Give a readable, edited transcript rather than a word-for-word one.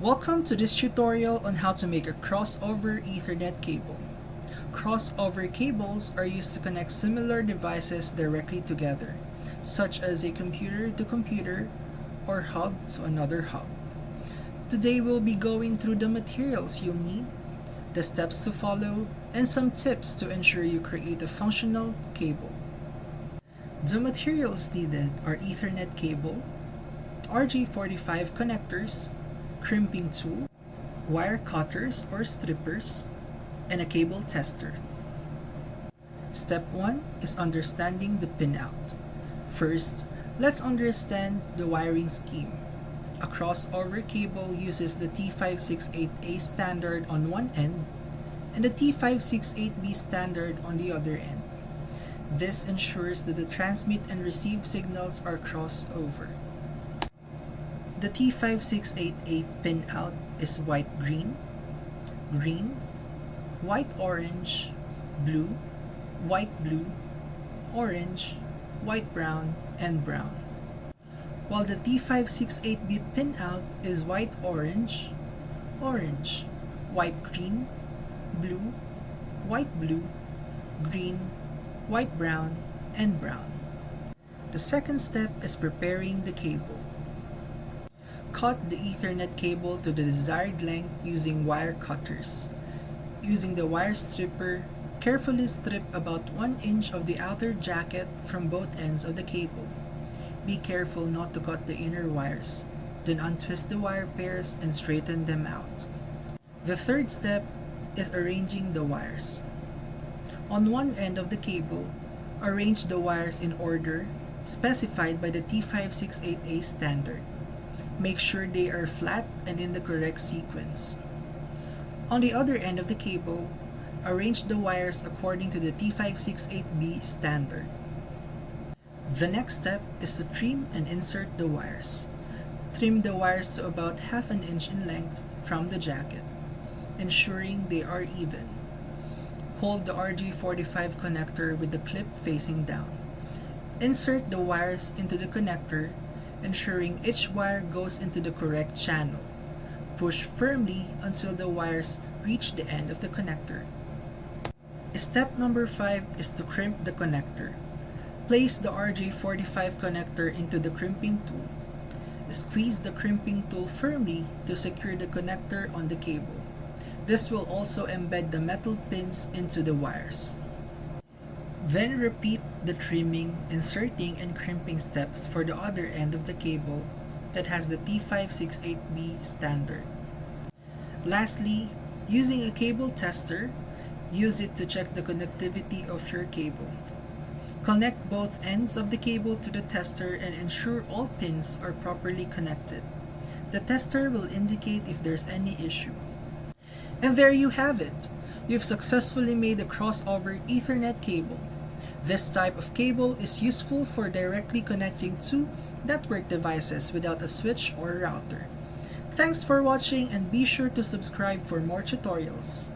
Welcome to this tutorial on how to make a crossover Ethernet cable. Crossover cables are used to connect similar devices directly together, such as a computer to computer or hub to another hub. Today we'll be going through the materials you'll need, the steps to follow, and some tips to ensure you create a functional cable. The materials needed are Ethernet cable, RJ45 connectors, crimping tool, wire cutters or strippers, and a cable tester. Step 1 is understanding the pinout. First, let's understand the wiring scheme. A crossover cable uses the T568A standard on one end and the T568B standard on the other end. This ensures that the transmit and receive signals are crossover. The T568A pinout is white-green, green, white-orange, blue, white-blue, orange, white-brown, and brown. While the T568B pinout is white-orange, orange, white-green, blue, white-blue, green, white-brown, and brown. The second step is preparing the cable. Cut the Ethernet cable to the desired length using wire cutters. Using the wire stripper, carefully strip about 1 inch of the outer jacket from both ends of the cable. Be careful not to cut the inner wires. Then untwist the wire pairs and straighten them out. The third step is arranging the wires. On one end of the cable, arrange the wires in order specified by the T568A standard. Make sure they are flat and in the correct sequence. On the other end of the cable, arrange the wires according to the T568B standard. The next step is to trim and insert the wires. Trim the wires to about half an inch in length from the jacket, ensuring they are even. Hold the RJ45 connector with the clip facing down. Insert the wires into the connector, ensuring each wire goes into the correct channel. Push firmly until the wires reach the end of the connector. Step number 5 is to crimp the connector. Place the RJ45 connector into the crimping tool. Squeeze the crimping tool firmly to secure the connector on the cable. This will also embed the metal pins into the wires. Then repeat the trimming, inserting, and crimping steps for the other end of the cable that has the T568B standard. Lastly, using a cable tester, use it to check the connectivity of your cable. Connect both ends of the cable to the tester and ensure all pins are properly connected. The tester will indicate if there's any issue. And there you have it! You've successfully made a crossover Ethernet cable. This type of cable is useful for directly connecting two network devices without a switch or router. Thanks for watching and be sure to subscribe for more tutorials.